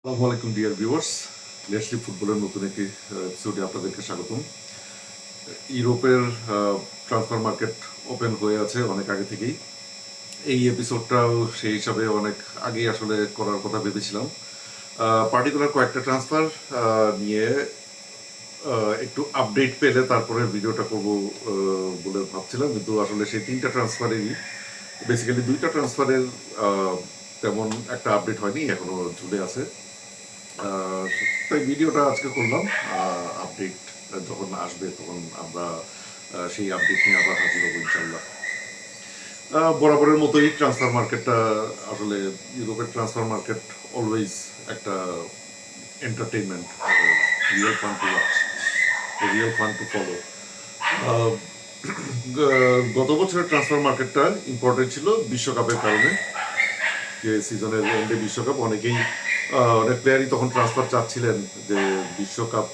আসসালামু আলাইকুম dear viewers, let's leave ফুটবলের নতুন একটি এপিসোডে আপনাদেরকে স্বাগতম। ইউরোপের ট্রান্সফার মার্কেট ওপেন হয়ে আছে অনেক আগে থেকেই। এই এপিসোডটাও সেই হিসাবে অনেক আগেই আসলে করার কথা ভেবেছিলাম। পার্টিকুলার কয়েকটা ট্রান্সফার নিয়ে একটু আপডেট পেলে তারপরে ভিডিওটা করবো বলে ভাবছিলাম, কিন্তু আসলে সেই তিনটা ট্রান্সফারেরই বেসিক্যালি দুইটা ট্রান্সফারের তেমন একটা আপডেট হয়নি, এখনো ঝুলে আছে। আহ, তাই ভিডিওটা আজকে করলাম। আপডেট যখন আসবে তখন আমরা সেই আপডেট নিয়ে আবার হাজির হবো ইনশাল্লাহ। বরাবরের মতোই ট্রান্সফার মার্কেটটা আসলে ইউরোপের ট্রান্সফার মার্কেট অলওয়েজ একটা entertainment, real fun to watch, real fun to follow. গত বছরের ট্রান্সফার মার্কেটটা ইম্পর্টেন্ট ছিল বিশ্বকাপের কারণে, যে সিজনের এন্ডে বিশ্বকাপ, অনেক প্লেয়ারই তখন ট্রান্সফার চাচ্ছিলেন যে বিশ্বকাপ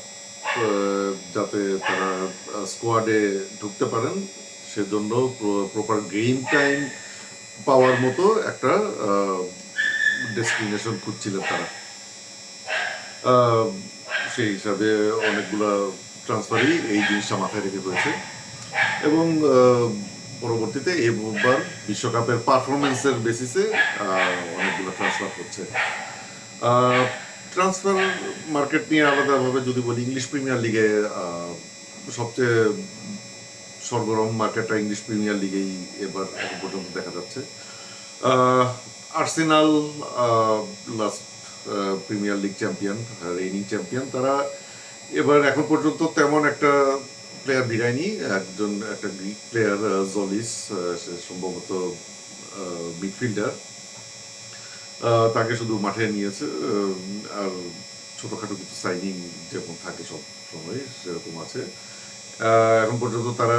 যাতে তারা স্কোয়াডে ঢুকতে পারেন, সেজন্য প্রপার গেম টাইম পাওয়ার মতো একটা ডেস্টিনেশন খুঁজছিলেন তারা। সেই হিসাবে অনেকগুলা ট্রান্সফারই এই জিনিসটা মাথায় রেখে হয়েছে এবং পরবর্তীতে এবার বিশ্বকাপের পারফরমেন্সের বেসিসে অনেকগুলো ট্রান্সফার হচ্ছে। ট্রান্সফার মার্কেট নিয়ে আলাদাভাবে যদি বলি, ইংলিশ প্রিমিয়ার লিগে সবচেয়ে সরগরম মার্কেটটা ইংলিশ প্রিমিয়ার লিগেই এবার এখন পর্যন্ত দেখা যাচ্ছে। Arsenal last premier league champion, raining champion, তারা এবার এখন পর্যন্ত তেমন একটা প্লেয়ার ভিড়ায়নি। একটা গ্রিক প্লেয়ার জলিস, সে সম্ভবত মিডফিল্ডার, তাকে শুধু মাঠে নিয়েছে। আর ছোটখাটো কিছু সাইনিং যেমন থাকে সব সময় সেরকম আছে। এখন পর্যন্ত তারা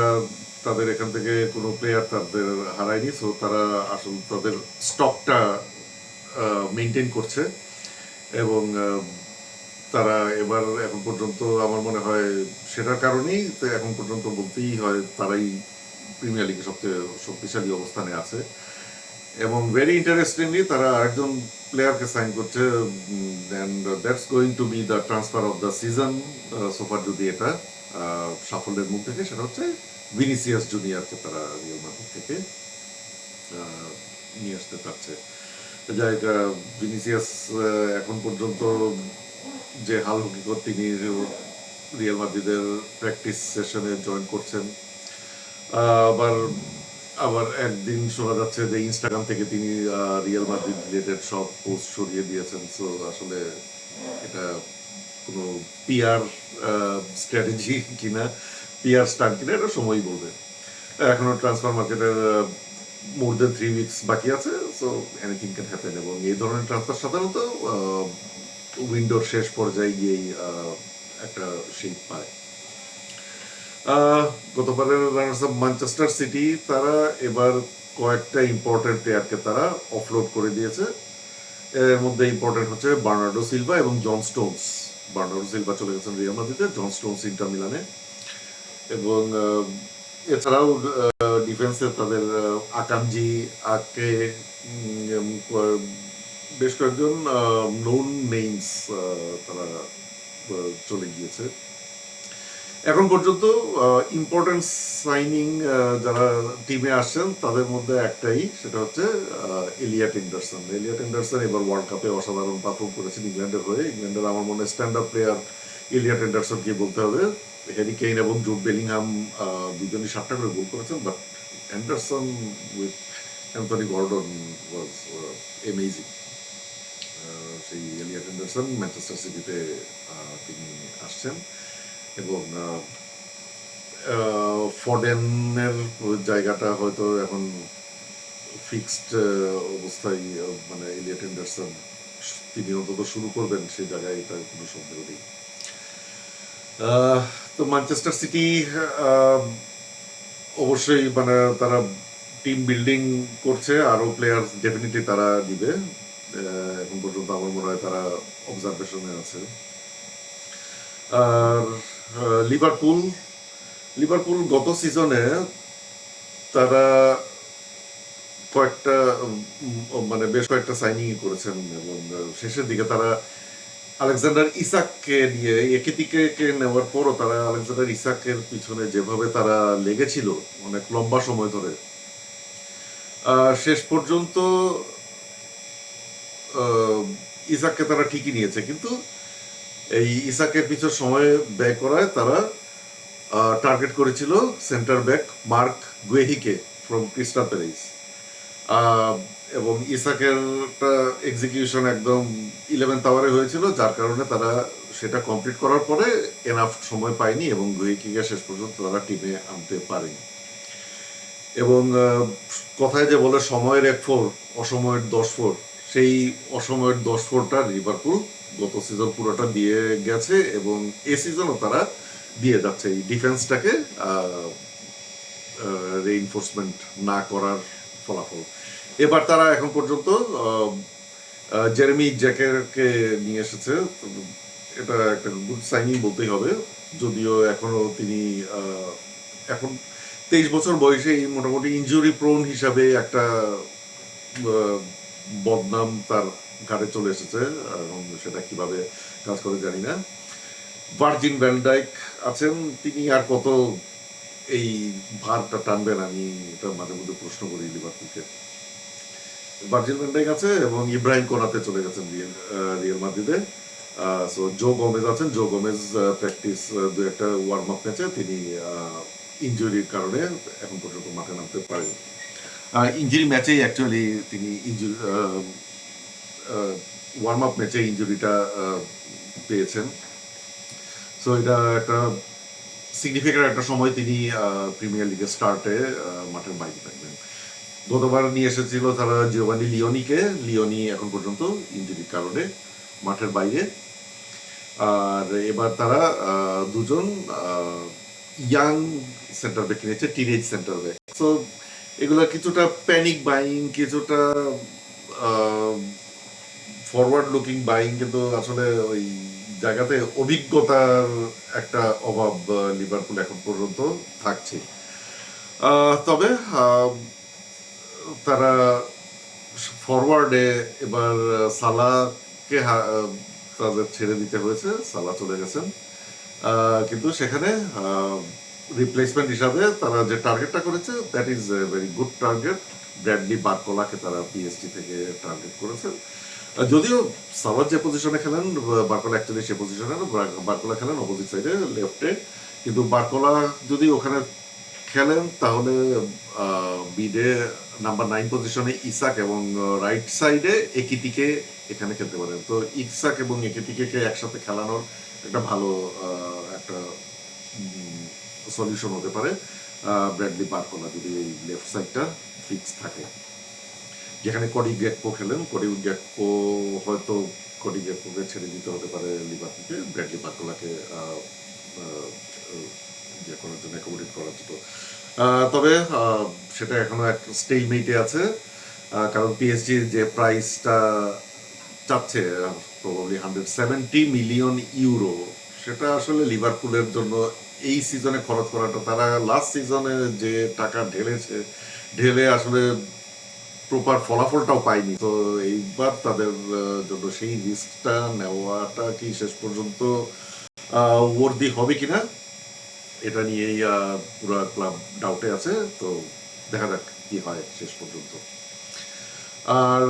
তাদের এখান থেকে কোনো প্লেয়ার তাদের হারায়নি, সো তারা আসলে তাদের স্টকটা মেনটেন করছে এবং তারা এবার এখন পর্যন্ত আমার মনে হয় সেটার কারণেই তো এখন পর্যন্ত বলতেই হয় তারাই প্রিমিয়ার লিগে সবচেয়ে শক্তিশালী অবস্থানে আছে। এবং ভেরি ইন্টারেস্টিংলি তারা আরেকজন প্লেয়ারকে সাইন করছে, and that's going to B the transfer of the season সোফার, যদি এটা সাফল্যের মুখ থেকে, সেটা হচ্ছে ভিনিসিয়াস জুনিয়রকে তারা রিয়াল মাদ্রিদ থেকে নিয়ে আসতে চাচ্ছে। যাই ভিনিসিয়াস এখন পর্যন্ত যে হাল হকিকত, তিনি রিয়াল মাদ্রিদের প্র্যাকটিস সেশনে জয়েন করছেন। আবার আবার একদিন শোনা যাচ্ছে যে ইনস্টাগ্রাম থেকে তিনি রিয়াল মাদ্রিদ রিলেটেড সব পোস্ট সরিয়ে দিয়েছেন। সো আসলে এটা কোনো পিআর স্ট্র্যাটেজি কিনা, পিআর স্টান্ট কিনা, এটা সময়ই বলবে। এখনো ট্রান্সফার মার্কেটের মোর দেন 3 উইকস বাকি আছে, সো এনিথিং ক্যান হ্যাপেন। এবং এই ধরনের ট্রান্সফার সাধারণত উইন্ডোর শেষ পর্যায়ে গিয়েই একটা শেপ পায়। গতবারের রানার্স আপ ম্যানচেস্টার সিটি, তারা এবার কয়েকটা ইম্পর্টেন্ট প্লেয়ারকে তারা অফলোড করে দিয়েছে। এর মধ্যে ইম্পর্টেন্ট হচ্ছে বার্নার্ডো সিলভা এবং জন স্টোনস। বার্নার্ডো সিলভা চলে গেছেন রিয়াল মাদ্রিদে, জন স্টোনস ইন্টার মিলানে। এবং এছাড়াও ডিফেন্সে তাদের আকানজি, আকে, বেশ কয়েকজন নোন নেমস তারা চলে গিয়েছে। এখন পর্যন্ত ইম্পর্টেন্ট সাইনিং যারা টিমে আসছেন তাদের মধ্যে একটাই, সেটা হচ্ছে এলিয়ট এন্ডারসন। এলিয়ট এন্ডারসন এবার ওয়ার্ল্ড কাপে অসাধারণ পারফর্ম করেছেন ইংল্যান্ডের হয়ে। ইংল্যান্ডের আমার মনে হয় স্ট্যান্ড আপ প্লেয়ার এলিয়ট এন্ডারসনকে বলতে হবে। হ্যারি কেইন এবং জুড বেলিংহাম দুজনই 7টা করে গোল করেছেন, but Anderson with Anthony Gordon was amazing. সেই এলিয়ট এন্ডারসন ম্যানচেস্টার সিটিতে তিনি আসছেন এবং ফডেনের জায়গাটা হয়তো এখন ফিক্সড অবস্থায়, মানে এলিয়ট এন্ডারসন তিনি অন্তত শুরু করবেন সেই জায়গায়, এটা কোনো সন্দেহ নেই। তো ম্যানচেস্টার সিটি অবশ্যই মানে তারা টিম বিল্ডিং করছে, আরো প্লেয়ার ডেফিনেটলি তারা দিবে। এখন পর্যন্ত আমার মনে হয় তারা অবজারভেশনে আছে। আর লিভারপুল লিভারপুল গত সিজনে তারা কয়েকটা মানে বেশ কয়েকটা সাইনিং করেছেন এবং শেষের দিকে তারা আলেকজান্ডার ইসাককে নিয়ে একেতিকে নেওয়ার পরও তারা আলেকজান্ডার ইসাকের পিছনে যেভাবে তারা লেগেছিল অনেক লম্বা সময় ধরে, শেষ পর্যন্ত ইসাককে তারা ঠিকই নিয়েছে, কিন্তু এই ইসাকের পিছনে সময় ব্যয় করায় তারা টার্গেট করেছিল সেন্টার ব্যাক মার্ক গুয়েহিকে ফ্রম ক্রিস্টাল প্যালেস, এবং ইসাকের এক্সিকিউশন একদম 11th আওয়ারে হয়েছিল, যার কারণে তারা সেটা কমপ্লিট করার পরে এনাফ সময় পায়নি এবং গুয়েহিকে শেষ পর্যন্ত তারা টিমে আনতে পারেনি। এবং কথায় যে বলে সময়ের 1-4 অসময়ের 10-4, সেই অসময়ের 10-4টা লিভারপুল গত সিজন পুরোটা দিয়ে গেছে এবং এ সিজনও তারা দিয়ে যাচ্ছে এই ডিফেন্সটাকে রেইনফোর্সমেন্ট না করার ফলাফল। এবার তারা এখন পর্যন্ত জেরেমি জ্যাকেরকে নিয়ে এসেছে, এটা একটা গুড সাইনিং বলতেই হবে, যদিও এখনো তিনি এখন 23 বছর বয়সেই মোটামুটি ইনজুরি প্রোন হিসাবে একটা বদনাম তার ঘাড়ে চলে এসেছে, এবং সেটা কিভাবে কাজ করে জানি না। ভার্জিল ভ্যান ডাইক আছেন, তিনি আর কত এই ভারটা টানবেন, আমি এটা মাঝে মধ্যে প্রশ্ন করি লিভারপুলকে। ভার্জিল ভ্যান ডাইক আছে এবং ইব্রাহিম কোনাতে চলে গেছেন রিয়াল মাদ্রিদে। সো জো গোমেজ আছেন, জো গোমেজ প্র্যাকটিস 2-1 ওয়ার্ম আপ ম্যাচে তিনি ইনজুরির কারণে এখন পর্যন্ত মাঠে নামতে পারেন। ইনজুরি ম্যাচেই অ্যাকচুয়ালি তিনি ওয়ার্ম আপ ম্যাচে ইনজুরিটা পেয়েছেন। সো এটা একটা সিগনিফিক্যান্ট একটা সময় তিনি প্রিমিয়ার লিগের স্টার্টে মাঠের বাইরে থাকবেন। গতবার নিয়ে এসেছিল তারা জিওভানি লিওনি এখন পর্যন্ত ইনজুরির কারণে মাঠের বাইরে। আর এবার তারা দুজন ইয়াং সেন্টার ব্যাক কিনেছে, টিনেজ সেন্টার ব্যাক। সো এগুলো কিছুটা প্যানিক বাইং, কিছুটা ফরওয়ার্ড লুকিং বাইং, কিন্তু আসলে ওই জায়গাতে অভিজ্ঞতার একটা অভাব লিভারপুল এখন পর্যন্ত থাকছে। তবে তারা ফরওয়ার্ডে এবার সালাহকে তাদের ছেড়ে দিতে হয়েছে, সালাহ চলে গেছেন, কিন্তু সেখানে রিপ্লেসমেন্ট হিসাবে তারা যে টার্গেটটা করেছে that is a very good target. Bradley বারকোলাকে তারা পিএসজি থেকে টার্গেট করেছে, যদিও সালাহ যে পজিশনে খেলেন বারকোলা অ্যাকচুয়ালি সে পজিশনে, বারকোলা খেলেন অপোজিট সাইডে লেফটে, কিন্তু বারকোলা যদি ওখানে খেলেন তাহলে বিডে নাম্বার 9 পজিশনে ইসাক এবং রাইট সাইডে একিতিকে এখানে খেলতে পারেন। তো ইসাক এবং একিতিকে একসাথে খেলানোর একটা ভালো একটা সলিউশন হতে পারে ব্র্যাডলি বারকোলা যদি এই লেফট সাইডটা ফিক্স থাকে, যেখানে কডি গ্যাকপো খেলেন। কডি গ্যাকপোকে ছেড়ে দিতে হতে পারে লিভারপুলকে, ব্র্যাডলি বারকোলাকে ইয়ে করার জন্য, অ্যাকোমোডেট করার জন্য। তবে সেটা এখনো এক স্টেলমেটে আছে, কারণ পিএসজি যে প্রাইসটা চাচ্ছে প্রবাবলি 170 মিলিয়ন ইউরো, সেটা আসলে লিভারপুলের জন্য এই সিজনে খরচ করাটা, তারা লাস্ট সিজনে যে টাকা ঢেলে আসলে প্রপার ফলাফলটাও পায়নি। তো এইবার তাদের জন্য সেই রিস্কটা নেওয়াটা কি শেষ পর্যন্ত ওয়ার্দি হবে কিনা, এটা নিয়েই পুরো ক্লাব ডাউটে আছে। তো দেখা যাক কি হয় শেষ পর্যন্ত। আর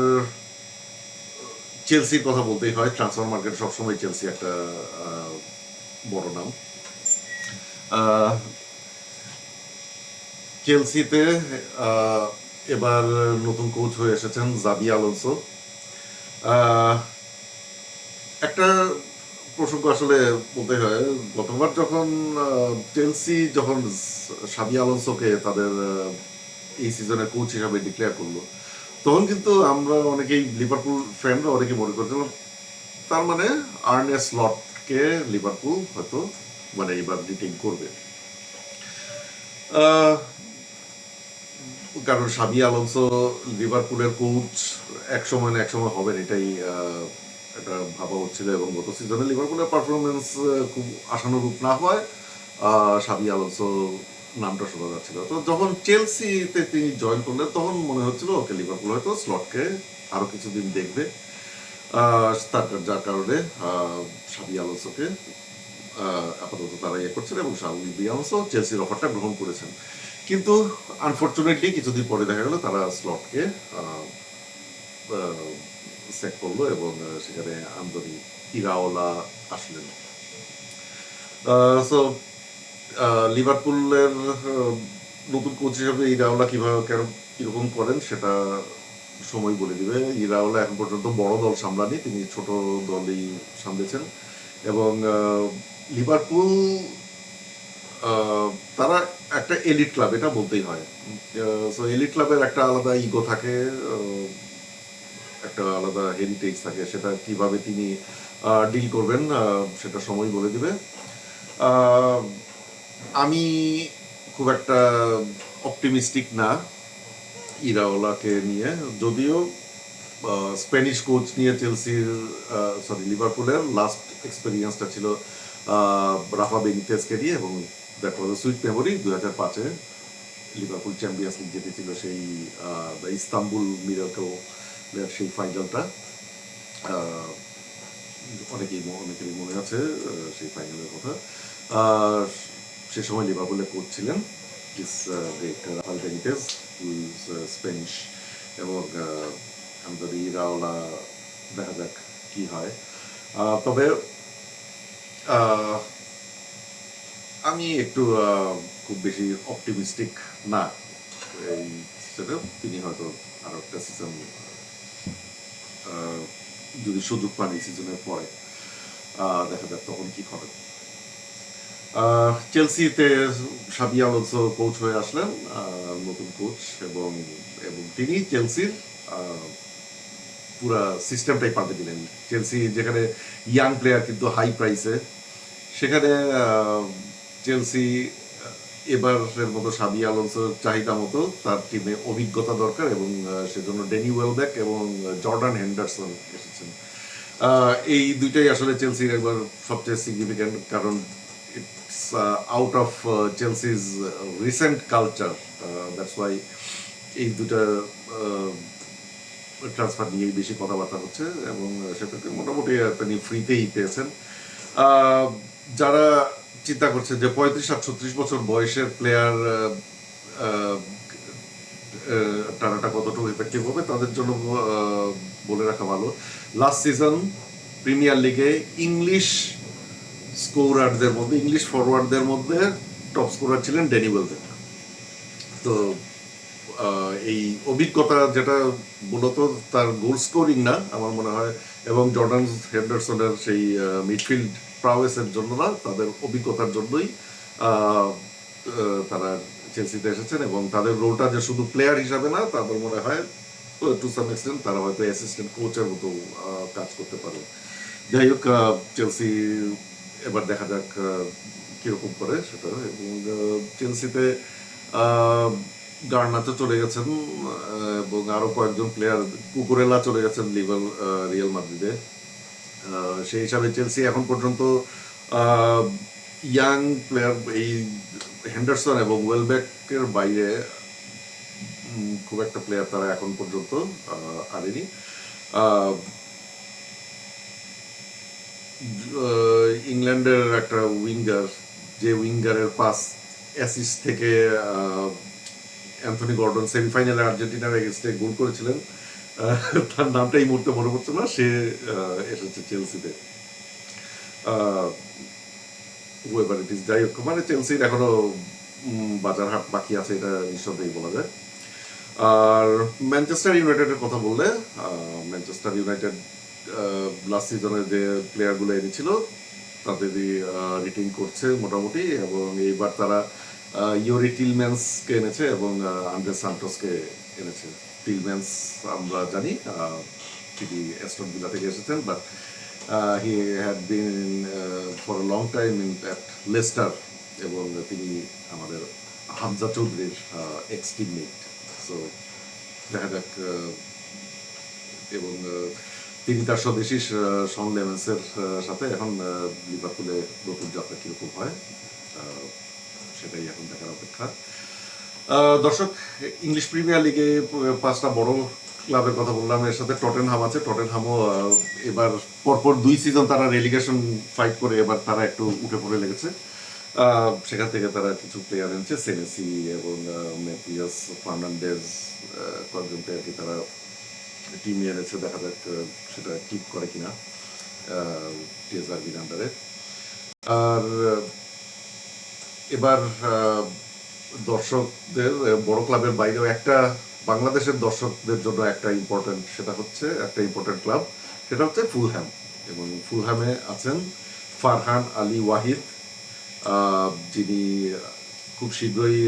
চেলসির কথা বলতেই হয়, ট্রান্সফার মার্কেট সবসময় চেলসি একটা বড় নাম। চেলসিতে এবার নতুন কোচ হয়ে এসেছেন জাবি আলোনসো। একটা প্রসঙ্গ আসলে বলতে হয়, গতবার যখন চেলসি যখন সাবি আলোনসোকে তাদের এই সিজনের কোচ হিসাবে ডিক্লেয়ার করলো, তখন কিন্তু আমরা অনেকেই লিভারপুল ফ্যানরা অনেকে মনে করছিলাম তার মানে আর্নে স্লটকে লিভারপুল হয়তো মানে এবার রিটেইন করবে, কারণ সাবি আলোনসো লিভারপুলের কোচ এক সময় না এক সময় হবেন, এটাই এটা ভাবা হচ্ছিল। এবং গত সিজনে লিভারপুলের পারফরমেন্স খুব আশানুরূপ না হয় সাবি আলোনসো নামটা শোনা যাচ্ছিল। তো যখন চেলসিতে তিনি জয়েন করলেন তখন মনে হচ্ছিল ওকে লিভারপুল হয়তো স্লটকে আরো কিছুদিন দেখবে। যার কারণে সাবি আলোনসোকে আপাতত তারা ইয়ে করছেন এবং সাবি আলোনসো চেলসির অফারটা গ্রহণ করেছেন। কিন্তু আনফর্চুনেটলি কিছুদিন পরে দেখা গেল তারা স্লটকে সেট করলো এবং সেখানে আন্দোনি ইরাওলা আসলেন। সো লিভারপুলের নতুন কোচ হিসেবে ইরাওলা কিভাবে কিরকম করেন সেটা সময় বলে দিবে। ইরাওলা এখন পর্যন্ত বড় দল সামলানি, তিনি ছোট দলই সামলেছেন এবং লিভারপুল তারা একটা এলিট ক্লাব, এটা বলতেই হয়। সো এলিট ক্লাবের একটা আলাদা ইগো থাকে, একটা আলাদা হেরিটেজ থাকে, সেটা কিভাবে তিনি ডিল করবেন সেটা সময় বলে দিবে। আমি খুব একটা অপটিমিস্টিক না ইরাওলাকে নিয়ে, যদিও স্প্যানিশ কোচ নিয়ে চেলসির লিভারপুলের লাস্ট এক্সপেরিয়েন্সটা ছিল রাফা বেনিতেজকে নিয়ে এবং দ্যাট ওয়াজ সুইট মেমোরি। 2005-এ লিভারপুল চ্যাম্পিয়ন্স লিগ জিতেছিল, সেই ইস্তাম্বুল মিরাকলের সেই ফাইনালটা অনেকেরই মনে আছে সেই ফাইনালের কথা। সে সময় লিভারপুলের কোচ ছিলেন রাফা বেনিতেজ, হু ইজ স্প্যানিশ, এবং আন্দোনি ইরাওলা দেখা যাক কি হয়। তবে আমি একটু খুব বেশি অপটিমিস্টিক না এই সেটা। তিনি হয়তো আরো একটা সিজন যদি সুযোগ পান এই সিজনের পরে, দেখা যাক তখন কি হবে। চেলসিতে সাবি আলোনসো কোচ হয়ে আসলেন, নতুন কোচ, এবং তিনি চেলসির পুরা সিস্টেমটাই পাল্টে দিলেন। চেলসি যেখানে ইয়াং প্লেয়ার কিন্তু হাই প্রাইসে, সেখানে চেলসি এবারের মতো সাবি আলোনসোর চাহিদা মতো তার টিমে অভিজ্ঞতা দরকার এবং সেজন্য ড্যানি ওয়েলব্যাক এবং জর্ডান হেন্ডারসন এসেছেন। এই দুইটাই আসলে চেলসির একবার সবচেয়ে সিগনিফিক্যান্ট, কারণ it's out of Chelsea's recent culture. That's why এই দুটা ট্রান্সফার নিয়েই বেশি কথাবার্তা হচ্ছে এবং সেটাকে মোটামুটি তিনি ফ্রিতেই পেয়েছেন। যারা চিন্তা করছে যে 35-36 বছর বয়সের প্লেয়ার টানাটা কতটুকু এফেক্টিভ হবে, তাদের জন্য বলে রাখা ভালো, লাস্ট সিজন প্রিমিয়ার লিগে ইংলিশ স্কোরারদের মধ্যে, ইংলিশ ফরওয়ার্ডদের মধ্যে টপ স্কোরার ছিলেন ড্যানি ওয়েলব্যাক। তো এই অভিজ্ঞতা, যেটা মূলত তার গোল স্কোরিং না আমার মনে হয়, এবং জর্ডান হেন্ডারসনের সেই মিডফিল্ড প্রাওয়েসের জন্য না, তাদের অভিজ্ঞতার জন্যই তারা চেলসিতে এসেছেন এবং তাদের রোলটা যে শুধু প্লেয়ার হিসাবে না, তাদের মনে হয় টু সাম এক্সটেন্ট তারা হয়তো অ্যাসিস্ট্যান্ট কোচের মতো কাজ করতে পারে। যাই হোক, চেলসি এবার দেখা যাক কিরকম করে সেটা। এবং চেলসিতে গার্নাচো চলে গেছেন এবং আরো কয়েকজন প্লেয়ার, কুকুরেলা চলে গেছেন রিয়াল মাদ্রিদে। সেই হিসাবে চেলসি এখন পর্যন্ত ইয়াং প্লেয়ার এই হেন্ডারসন এবং ওয়েলব্যাকের বাইরে খুব একটা প্লেয়ার তারা এখন পর্যন্ত আনেনি। ইংল্যান্ডের একটা উইঙ্গার, যে উইঙ্গারের পাস অ্যাসিস্ট থেকে অ্যান্থনি গর্ডন সেমিফাইনালে আর্জেন্টিনার এগেইনস্টে গোল করেছিলেন, তার নামটা এই মুহূর্তে মনে পড়ছে না, সে এসেছে চেলসিতে। হুয়েভার ইট ইজ, যাই হোক, মানে চেলসির এখনো বাজার হাট বাকি আছে, এটা নিঃসন্দেহে বলা যায়। আর ম্যানচেস্টার ইউনাইটেডের কথা বললে, ম্যানচেস্টার ইউনাইটেড লাস্ট সিজনে যে প্লেয়ারগুলো এনেছিল তাদেরই রিটেইন করছে মোটামুটি, এবং এইবার তারা ইউরি টিলম্যান্সকে এনেছে এবং আন্দ্রে সান্টোসকে এনেছে। টিলম্যান্স আমরা জানি তিনি অ্যাস্টন ভিলা থেকে এসেছেন, but he had been for long time in at Leicester, এবং তিনি আমাদের হামজা চৌধুরীর এক্স টিমমেট। সো দেখা যাক, এবং তিনি তার স্বদেশী শন লেমেন্সের সাথে এখন লিভারপুলে নতুন যাত্রা কিরকম হয় সেটাই এখন দেখার অপেক্ষা। দর্শক, ইংলিশ প্রিমিয়ার লিগে 5টা বড় ক্লাবের কথা বললাম, এর সাথে টটেনহাম আছে। টটেনহামও এবার পরপর 2 সিজন তারা রেলিগেশন ফাইট করে এবার তারা একটু উঠে পড়ে লেগেছে। সেখান থেকে তারা কিছু প্লেয়ার এনেছে, সেনেসি এবং ম্যাথিয়াস ফার্নান্ডেজ, কয়েকজনকে আর কি তারা টিমে এনেছে। দেখা যাক সেটা কিপ করে কিনা টিএসআরবির আন্ডারে। আর এবার দর্শকদের বড় ক্লাবের বাইরেও একটা বাংলাদেশের দর্শকদের জন্য একটা ইম্পর্টেন্ট ক্লাব, সেটা হচ্ছে ফুলহ্যাম। এবং ফুলহ্যামে আছেন ফারহান আলী ওয়াহিদ, যিনি খুব শীঘ্রই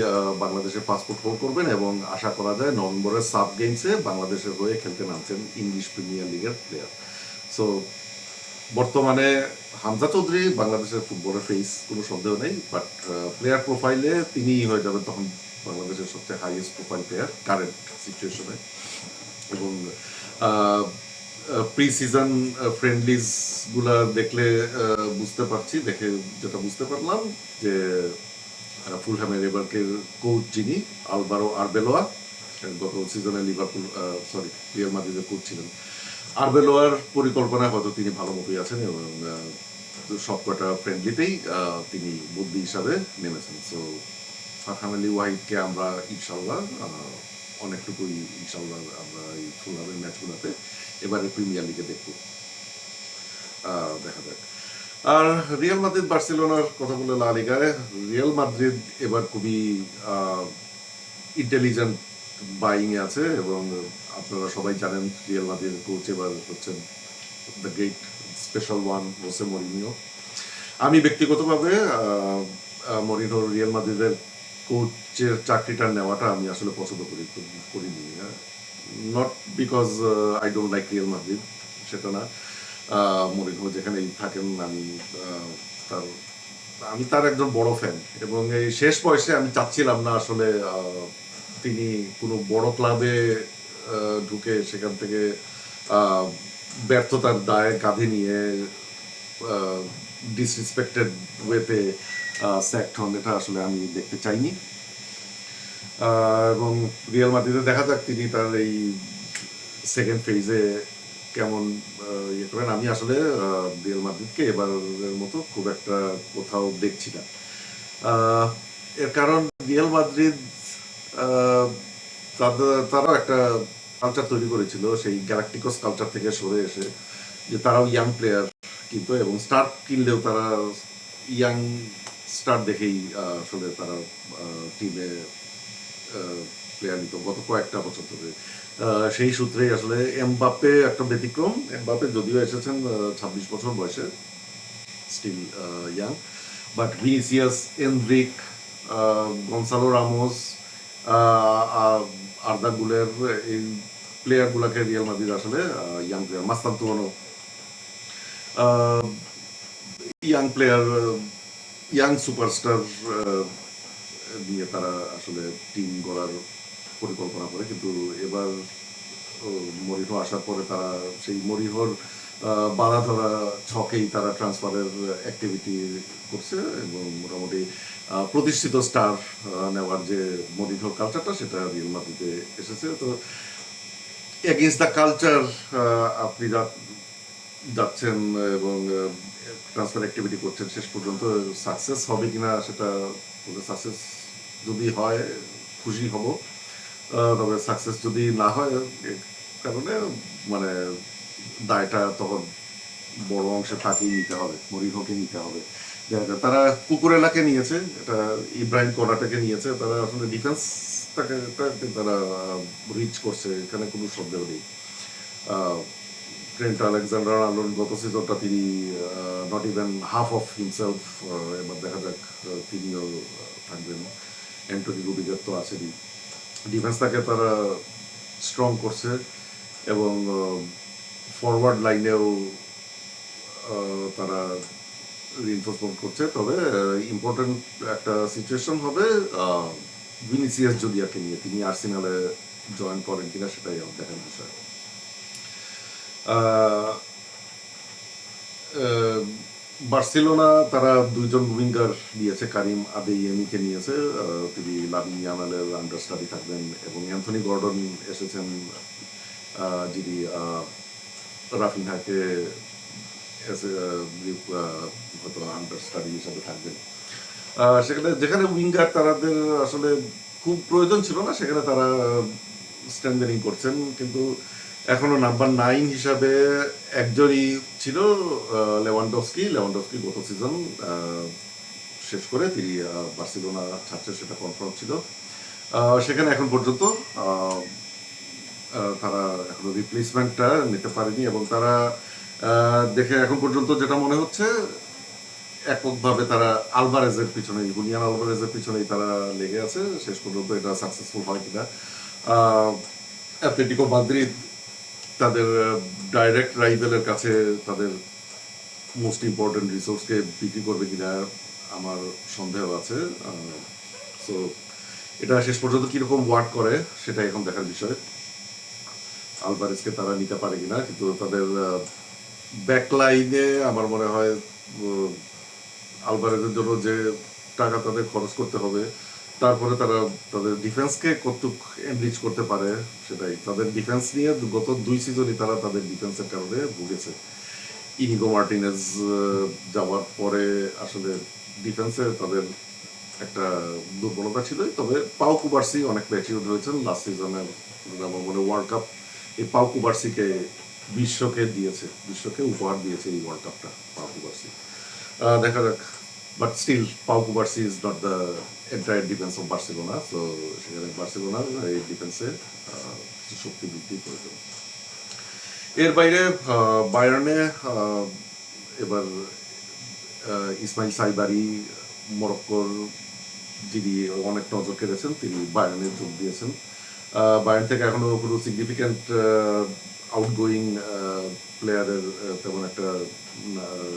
বাংলাদেশের পাসপোর্ট হোল্ড করবেন এবং আশা করা যায় নভেম্বরের সাব গেমসে বাংলাদেশের হয়ে খেলতে নামছেন। ইংলিশ প্রিমিয়ার লিগের প্লেয়ার। সো বর্তমানে হামজা চৌধুরী বাংলাদেশের ফুটবলের ফেস, কোনো সন্দেহ নেই, বাট প্লেয়ার প্রোফাইলে তিনিই হয়ে যাবেন তখন বাংলাদেশের সবচেয়ে হাইয়েস্ট প্রোফাইল প্লেয়ার কারেন্ট সিচুয়েশনে। এবং প্রি সিজন ফ্রেন্ডলিজ গুলা দেখলে যেটা বুঝতে পারলাম যে ফুলহ্যামের এবারকের কোচ যিনি আলভারো আরবেলোয়া, গত সিজনে রিয়াল মাদ্রিদের কোচ ছিলেন, আরবেলোয়ার পরিকল্পনায় হয়তো তিনি ভালো মতোই আছেন এবং সবকটা ফ্রেন্ডলিতেই তিনি বুদ্ধি হিসাবে নেমেছেন। সো ফারহান আলী ওয়াহিদকে আমরা ইনশাল্লাহ অনেকটুকুই আমরা এই ফুলহ্যামের ম্যাচগুলোতে এবারে প্রিমিয়ার লিগে দেখব, দেখা যাক। আর রিয়াল মাদ্রিদ বার্সেলোনার কথা বলে লা লিগায় রিয়াল মাদ্রিদ এবার খুবই ইন্টেলিজেন্ট বাইং এ আছে এবং আপনারা সবাই জানেন রিয়াল মাদ্রিদের কোচ এবার হচ্ছেন the great special one Jose Mourinho. আমি ব্যক্তিগতভাবে মরিনোর রিয়াল মাদ্রিদের কোচের চাকরিটা নেওয়াটা আমি আসলে পছন্দ করিনি। Not because I don't like Real Madrid, সেটা না। মরিনো যেখানেই থাকেন আমি তার একজন বড় ফ্যান এবং এই শেষ বয়সে আমি চাচ্ছিলাম না আসলে তিনি কোনো বড় ক্লাবে ঢুকে সেখান থেকে ব্যর্থতার দায় কাঁধে নিয়ে ডিসরেসপেক্টেড ওয়েতে স্যাক্ট হন, এটা আসলে আমি দেখতে চাইনি। এবং রিয়াল মাদ্রিদে দেখা যাক তিনি তার এই সেকেন্ড ফেজে কেমন ইয়ে করেন। আমি আসলে রিয়াল মাদ্রিদকে এবারের মতো খুব একটা কোথাও দেখছি না। এর কারণ রিয়াল মাদ্রিদ তারাও একটা কালচার তৈরি করেছিল সেই গ্যালাক্টিকোস কালচার থেকে সরে এসে, যে তারাও ইয়াং প্লেয়ার কিনতো এবং স্টার কিনলেও তারা ইয়াং স্টার দেখেই আসলে তারা টিমে প্লেয়ার নিত গত কয়েকটা বছর ধরে। সেই সূত্রেই আসলে এমবাপ্পে একটা ব্যতিক্রম। এমবাপ্পে যদিও এসেছেন 26 বছর বয়সে, still young, but Vinicius, Endrick, Gonzalo Ramos, Arda গুলের এই প্লেয়ারগুলোকে রিয়াল মাদ্রিদ আসলে young player, Mastantuono young player, young superstar নিয়ে তারা আসলে টিম গড়ার পরিকল্পনা করে। কিন্তু এবার মরিনো আসার পরে তারা সেই মরিনোর বাধা ধরা ছকেই তারা ট্রান্সফারের অ্যাক্টিভিটি করছে এবং মোটামুটি প্রতিষ্ঠিত স্টার নেওয়ার যে মরিনোর কালচারটা সেটা রিয়াল মাদ্রিদে এসেছে। তো এগেইনস্ট দ্য কালচার আপনি যাচ্ছেন এবং ট্রান্সফার অ্যাক্টিভিটি করছেন, শেষ পর্যন্ত সাকসেস হবে কিনা সেটা, সাকসেস যদি হয় খুশি হব, তবে সাকসেস যদি না হয় কারণে মানে দায়টা তখন বড় অংশে তাকেই নিতে হবে, মরিনোকে নিতে হবে। তারা কুকুরেলাকে নিয়েছে, এটা ইব্রাহিম কোনাটেকে নিয়েছে, তারা আসলে ডিফেন্সটাকে তারা রিচ করছে, এখানে কোনো সন্দেহ নেই। ট্রেন্ট আলেকজান্ডার আর্নল্ড গত সিজনটা তিনি not even half of himself, এবার দেখা যাক তিনিও থাকবেন। অ্যান্টনি রুডিগার তো আছেনই। ডিফেন্সটাকে তারা স্ট্রং করছে এবং ফরওয়ার্ড লাইনেও তারা রিইনফোর্সমেন্ট করছে। তবে ইম্পর্টেন্ট একটা সিচুয়েশন হবে ভিনিসিয়াস জুনিয়রকে নিয়ে, তিনি আর্সেনালে জয়েন করেন কিনা সেটাই দেখার বিষয়। বার্সেলোনা তারা দুইজন উইঙ্গার নিয়েছে, কারিম আদেইয়েমিকে নিয়েছে, তিনি লামিন ইয়ামালের আন্ডারস্টাডি থাকবেন, এবং অ্যান্থনি গর্ডন এসেছেন যিনি রাফিনহাকে হয়তো আন্ডার স্টাডি হিসাবে থাকবেন। সেখানে যেখানে উইঙ্গার তাদের আসলে খুব প্রয়োজন ছিল না, সেখানে তারা স্ট্রেংথেনিং করছেন, কিন্তু এখনো নাম্বার 9 হিসাবে একজনই ছিল, লেভানডস্কি গত সিজন শেষ করে তিনি বার্সেলোনা ছাড়ছে, সেটা কনফার্ম ছিল। সেখানে এখন পর্যন্ত তারা এখনো রিপ্লেসমেন্টটা নিতে পারেনি, এবং তারা দেখে এখন পর্যন্ত যেটা মনে হচ্ছে এককভাবে তারা হুলিয়ান আলভারেজের পিছনেই তারা লেগে আছে। শেষ পর্যন্ত এটা সাকসেসফুল হয় কিনা, অ্যাটলেটিকো মাদ্রিদ তাদের ডাইরেক্ট রাইভেলের কাছে তাদের মোস্ট ইম্পর্টেন্ট রিসোর্সকে বিক্রি করবে কিনা আমার সন্দেহ আছে। সো এটা শেষ পর্যন্ত কিরকম ওয়ার্ক করে সেটা এখন দেখার বিষয়। আলভারেজকে তারা নিতে পারে কিনা, কিন্তু তাদের ব্যাকলাইনে আমার মনে হয় আলভারেজের জন্য যে টাকা তাদের খরচ করতে হবে, তারপরে তারা তাদের ডিফেন্সকে কতটুক এনরিচ করতে পারে সেটাই। তাদের ডিফেন্স নিয়ে গত 2 সিজনই তারা তাদের ডিফেন্সের কারণে ভুগেছে। ইনিগো মার্টিনেজ যাওয়ার পরে আসলে ডিফেন্সে তাদের একটা দুর্বলতা ছিল। তবে পাও কুবার্সি অনেক ম্যাচিউর হয়েছেন লাস্ট সিজনের, আমার মনে ওয়ার্ল্ড কাপ এই পাও কুবার্সিকে বিশ্বকে উপহার দিয়েছে এই ওয়ার্ল্ড কাপটা পাও কুবার্সি। দেখা যাক, বাট স্টিল পাও Cubarsi is not the entire defence of Barcelona. So সেখানে বার্সেলোনার এই ডিফেন্সে কিছু শক্তি বৃদ্ধি প্রয়োজন। এর বাইরে বায়ার্নে এবার ইসমাইল সাইবারি, মরক্কোর, যিনি অনেক নজর কেড়েছেন, তিনি বায়ার্নে যোগ দিয়েছেন। বায়ার্ন থেকে এখনো কোনো সিগনিফিক্যান্ট আউটগোয়িং প্লেয়ারের তেমন একটা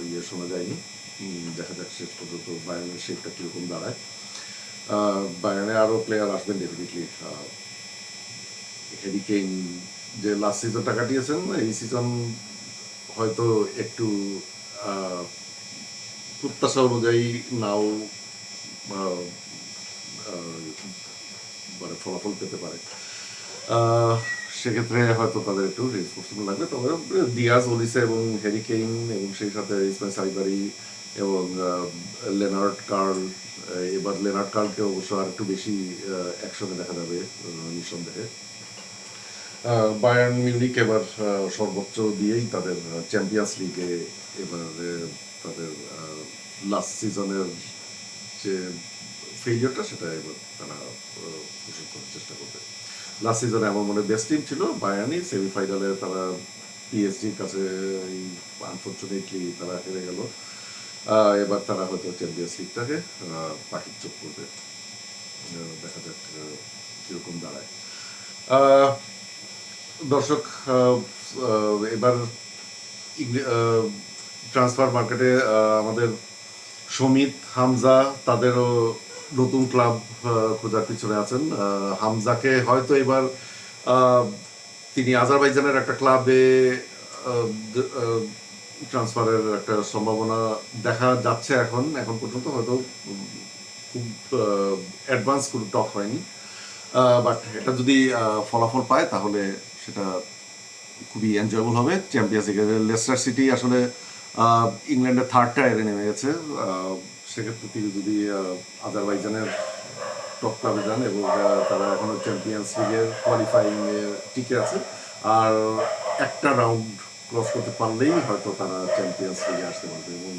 ইয়ে শোনা যায়নি। দেখা যাক শেষ পর্যন্ত বায়ার্নের শেপটা কীরকম দাঁড়ায়। বায়ার্নে আরও প্লেয়ার আসবেন ডেফিনেটলি। হ্যারি কেইন যে লাস্ট সিজনটা কাটিয়েছেন, এই সিজন হয়তো একটু প্রত্যাশা অনুযায়ী নাও মানে ফলাফল পেতে পারে। সেক্ষেত্রে হয়তো তাদের একটু রেসপন্সিবল লাগবে। তবে দিয়াজ, ওলিসে এবং হ্যারি কেইন এবং সেই সাথে ইসমাইল সাইবারি এবং লেনার্ড কার্ল, এবার লেনার্ড কার্লকে অবশ্য আর একটু বেশি একসঙ্গে দেখা যাবে নিঃসন্দেহে। বায়ার্ন মিউনিক এবার সর্বোচ্চ দিয়েই তাদের চ্যাম্পিয়ন্স লিগে এবার তাদের লাস্ট সিজনের যে ফেইলিয়রটা সেটা এবার তারা পোষণ করার চেষ্টা করবে। লাস্ট সিজনে আমার মনে বেস্ট টিম ছিল বায়ার্নই। সেমিফাইনালে তারা পিএসজির কাছে আনফর্চুনেটলি তারা হেরে গেল। এবার তারা হয়তো চ্যাম্পিয়ন্স লিগটাকে পাখির চোখ করবে। দেখা যাক কীরকম দাঁড়ায়। দর্শক, এবার ট্রান্সফার মার্কেটে আমাদের সমিত, হামজা তাদেরও নতুন ক্লাব খোঁজার পিছনে আছেন। হামজাকে হয়তো এবার তিনি আজারবাইজানের একটা ক্লাবে ট্রান্সফারের একটা সম্ভাবনা দেখা যাচ্ছে। এখন পর্যন্ত হয়তো খুব অ্যাডভান্স কোনো টক হয়নি, বাট এটা যদি ফলাফল পায় তাহলে সেটা খুবই এনজয়েবল হবে। চ্যাম্পিয়ন্স লিগে লেস্টার সিটি আসলে ইংল্যান্ডের থার্ড টায়ারে নেমে গেছে। সেক্ষেত্রে তিনি যদি আজারবাইজানের টপ ক্লাবে যান এবং তারা এখনও চ্যাম্পিয়ন্স লিগের কোয়ালিফাইংয়ে টিকে আছে, আর একটা রাউন্ড ক্রস করতে পারলেই হয়তো তারা চ্যাম্পিয়ন্স লিগে আসতে পারবে। এবং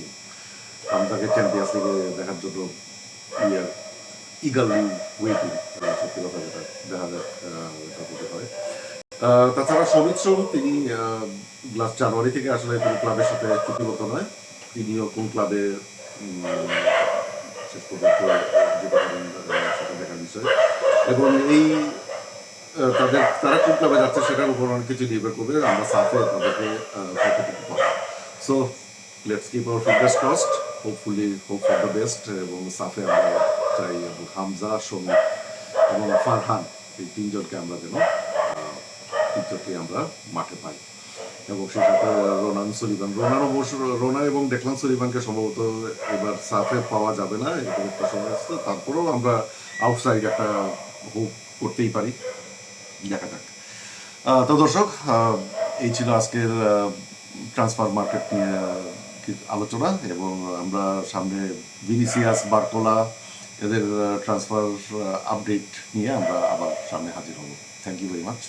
আমদাকে চ্যাম্পিয়ন্স লিগে দেখার জন্য ইগারলি ওয়েটিং, সত্যি কথা যেটা, দেখা যাক এটা হতে হয়। তাছাড়া সমিত সোম, তিনি লাস্ট জানুয়ারি থেকে আসলে কোনো ক্লাবের সাথে চুক্তিবদ্ধ নয়। তিনিও কোন ক্লাবে শেষ পর্যন্ত যেতে পারেন সেটা দেখার বিষয়। এবং এই তারা কোন ক্লাবে যাচ্ছে সেটার উপর অনেক কিছু নির্ভর করবে আমরা সাফে তাদেরকে কতটুকু পাবো। So let's keep our fingers crossed, hope for the best. এবং সাফে আমরা চাই এবং হামজা, সমিত এবং ফারহান, এই তিনজনকে আমরা যেন আমরা মাঠে পাই। এবং সেই সাথে রোনা এবং ডেকলান সুলিভানকে সম্ভবত এবার সাফে পাওয়া যাবে না, এরকম একটা সময় আসছে। তারপরেও আমরা আউটসাইড একটা হোপ করতেই পারি, দেখা যাক। তো দর্শক, এই ছিল আজকের ট্রান্সফার মার্কেট নিয়ে আলোচনা, এবং আমরা সামনে ভিনিসিয়াস, বার্কোলা এদের ট্রান্সফার আপডেট নিয়ে আমরা আবার সামনে হাজির হব। Thank you very much.